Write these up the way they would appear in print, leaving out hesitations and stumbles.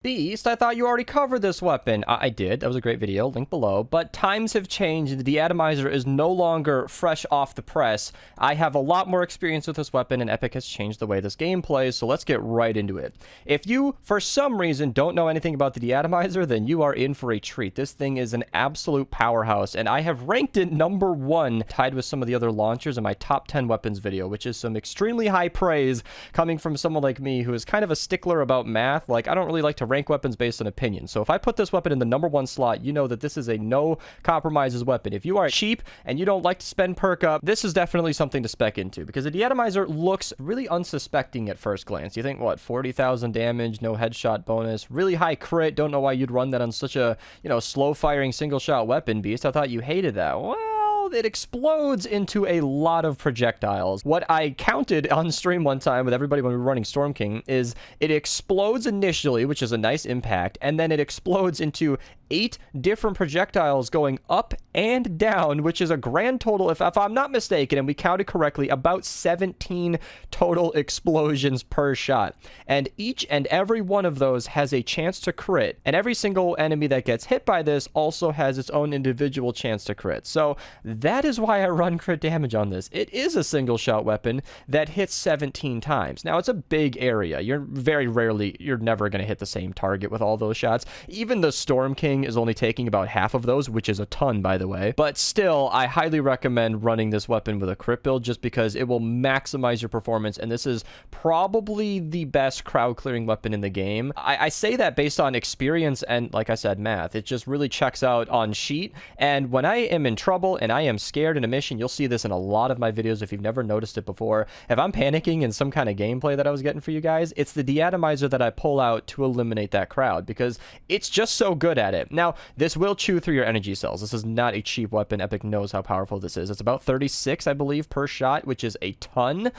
Beast, I thought you already covered this weapon. I did. That was a great video. Link below. But times have changed. The De-Atomizer is no longer fresh off the press. I have a lot more experience with this weapon, and Epic has changed the way this game plays, so let's get right into it. If you, for some reason, don't know anything about the De-Atomizer, then you are in for a treat. This thing is an absolute powerhouse, and I have ranked it #1, tied with some of the other launchers in my top 10 weapons video, which is some extremely high praise coming from someone like me who is kind of a stickler about math. Like, I don't really like to rank weapons based on opinion. So if I put this weapon in the #1 slot, you know that this is a no compromises weapon. If you are cheap and you don't like to spend perk up, this is definitely something to spec into, because the De-Atomizer looks really unsuspecting at first glance. You think, what, 40,000 damage, no headshot bonus, really high crit. Don't know why you'd run that on such a, slow firing single shot weapon, Beast. I thought you hated that. Well, it explodes into a lot of projectiles. What I counted on stream one time with everybody when we were running Storm King is it explodes initially, which is a nice impact, and then it explodes into 8 different projectiles going up and down, which is a grand total, if I'm not mistaken, and we counted correctly, about 17 total explosions per shot. And each and every one of those has a chance to crit, and every single enemy that gets hit by this also has its own individual chance to crit. So that is why I run crit damage on this. It is a single shot weapon that hits 17 times. Now, it's a big area. You're never going to hit the same target with all those shots. Even the Storm King is only taking about half of those, which is a ton, by the way. But still, I highly recommend running this weapon with a crit build just because it will maximize your performance, and this is probably the best crowd clearing weapon in the game. I say that based on experience and, like I said, math. It just really checks out on sheet, and when I am in trouble and I am scared in a mission, you'll see this in a lot of my videos if you've never noticed it before. If I'm panicking in some kind of gameplay that I was getting for you guys, it's the De-Atomizer that I pull out to eliminate that crowd because it's just so good at it. Now, this will chew through your energy cells. This is not a cheap weapon. Epic knows how powerful this is. It's about 36, I believe, per shot, which is a ton,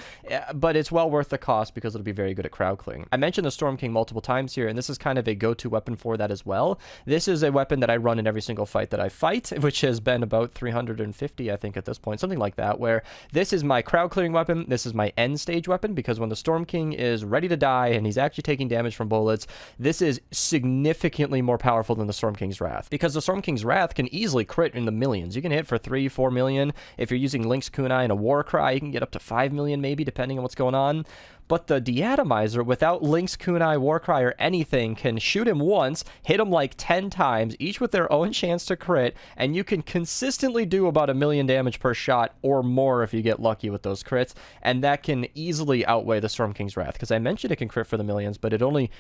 but it's well worth the cost because it'll be very good at crowd clearing. I mentioned the Storm King multiple times here, and this is kind of a go-to weapon for that as well. This is a weapon that I run in every single fight that I fight, which has been about 350, I think, at this point, something like that, where this is my crowd clearing weapon. This is my end stage weapon, because when the Storm King is ready to die and he's actually taking damage from bullets, this is significantly more powerful than the Storm King's Wrath, because the Storm King's Wrath can easily crit in the millions. You can hit for 3-4 million. If you're using Link's Kunai and a War Cry, you can get up to 5 million maybe, depending on what's going on. But the De-Atomizer, without Link's Kunai, Warcry, or anything, can shoot him once, hit him like 10 times, each with their own chance to crit, and you can consistently do about 1 million damage per shot or more if you get lucky with those crits, and that can easily outweigh the Storm King's Wrath, because I mentioned it can crit for the millions, but it only,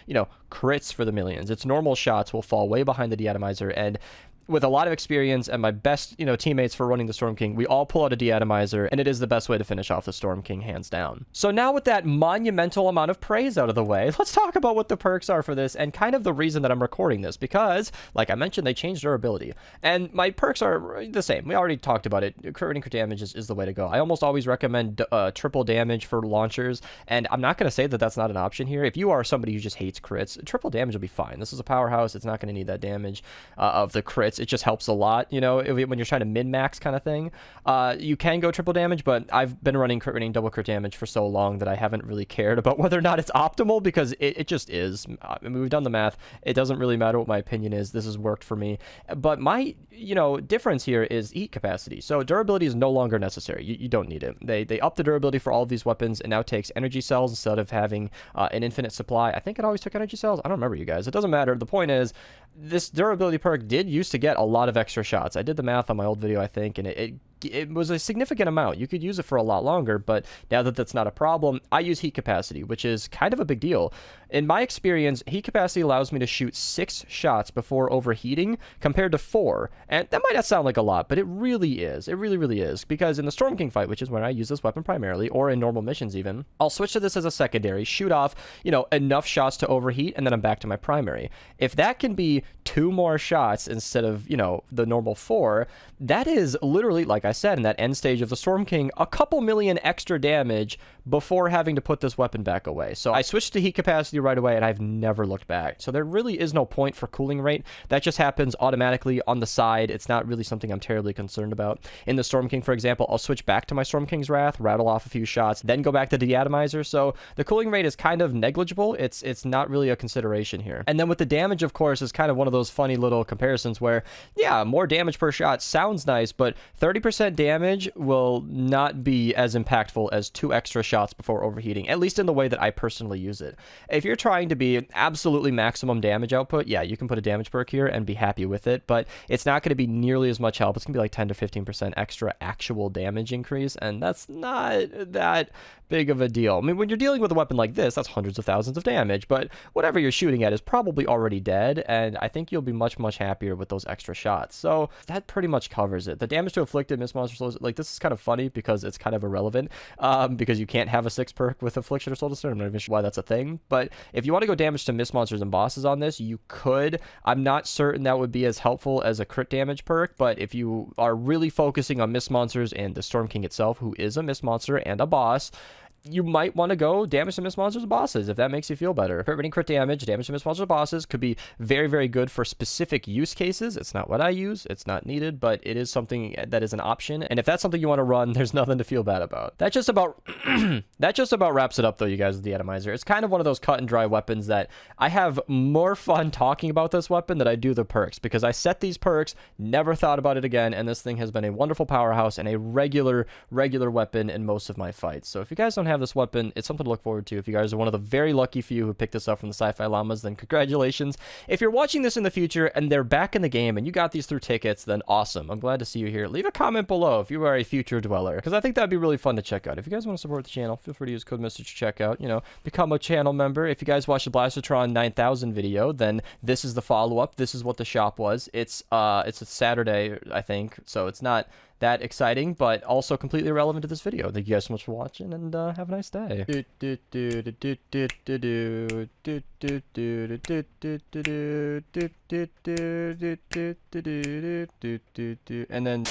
crits for the millions. Its normal shots will fall way behind the De-Atomizer, and with a lot of experience and my best, teammates for running the Storm King, we all pull out a De-Atomizer, and it is the best way to finish off the Storm King, hands down. So now with that monumental amount of praise out of the way, let's talk about what the perks are for this and kind of the reason that I'm recording this, because, like I mentioned, they changed durability. And my perks are the same. We already talked about it. Crit damage is the way to go. I almost always recommend triple damage for launchers, and I'm not going to say that that's not an option here. If you are somebody who just hates crits, triple damage will be fine. This is a powerhouse. It's not going to need that damage of the crits. It just helps a lot, when you're trying to min-max kind of thing. You can go triple damage, but I've been running crit rating double crit damage for so long that I haven't really cared about whether or not it's optimal, because it just is. I mean, we've done the math. It doesn't really matter what my opinion is. This has worked for me. But my, difference here is heat capacity. So durability is no longer necessary. You don't need it. They up the durability for all of these weapons. It now takes energy cells instead of having an infinite supply. I think it always took energy cells. I don't remember, you guys. It doesn't matter. The point is, this durability perk did used to get a lot of extra shots. I did the math on my old video, I think, and it was a significant amount. You could use it for a lot longer, but now that that's not a problem, I use heat capacity, which is kind of a big deal. In my experience, heat capacity allows me to shoot 6 shots before overheating compared to 4. And that might not sound like a lot, but it really is. It really, really is. Because in the Storm King fight, which is where I use this weapon primarily, or in normal missions even, I'll switch to this as a secondary, shoot off, enough shots to overheat, and then I'm back to my primary. If that can be 2 more shots instead of, the normal 4, that is literally, like I said, in that end stage of the Storm King, a couple million extra damage before having to put this weapon back away. So I switched to heat capacity right away, and I've never looked back. So there really is no point for cooling rate. That just happens automatically on the side. It's not really something I'm terribly concerned about. In the Storm King, for example, I'll switch back to my Storm King's Wrath, rattle off a few shots, then go back to De-Atomizer. So the cooling rate is kind of negligible. It's not really a consideration here. And then with the damage, of course, is kind of one of those funny little comparisons where, yeah, more damage per shot sounds nice, but 30% damage will not be as impactful as 2 extra shots before overheating, at least in the way that I personally use it. If you're trying to be absolutely maximum damage output, yeah, you can put a damage perk here and be happy with it, but it's not going to be nearly as much help. It's going to be like 10 to 15% extra actual damage increase, and that's not that big of a deal. I mean, when you're dealing with a weapon like this, that's hundreds of thousands of damage, but whatever you're shooting at is probably already dead, and I think you'll be much, much happier with those extra shots. So that pretty much covers it. The damage to afflicted Mist Monster Souls, like, this is kind of funny because it's kind of irrelevant, because you can't have a 6 perk with Affliction or Soul Disturber. I'm not even sure why that's a thing, but if you want to go damage to Mist Monsters and bosses on this, you could. I'm not certain that would be as helpful as a crit damage perk, but if you are really focusing on Mist Monsters and the Storm King itself, who is a Mist Monster and a boss, you might want to go damage to Mist Monsters and bosses if that makes you feel better. Crit crit damage to Mist Monsters and bosses could be very, very good for specific use cases. It's not what I use. It's not needed, but it is something that is an option. And if that's something you want to run, there's nothing to feel bad about. That just about wraps it up, though, you guys, with the Atomizer. It's kind of one of those cut and dry weapons that I have more fun talking about this weapon than I do the perks, because I set these perks, never thought about it again, and this thing has been a wonderful powerhouse and a regular weapon in most of my fights. So if you guys don't have this weapon, it's something to look forward to. If you guys are one of the very lucky few who picked this up from the Sci Fi Llamas, then congratulations. If you're watching this in the future and they're back in the game and you got these through tickets, then awesome. I'm glad to see you here. Leave a comment below if you are a future dweller, because I think that'd be really fun to check out. If you guys want to support the channel, feel free to use code Mr. to check out, become a channel member. If you guys watched the Blastertron 9000 video, then this is the follow-up. This is what the shop was. It's a Saturday, I think, so it's not that exciting, but also completely irrelevant to this video. Thank you guys so much for watching, and have a nice day. And then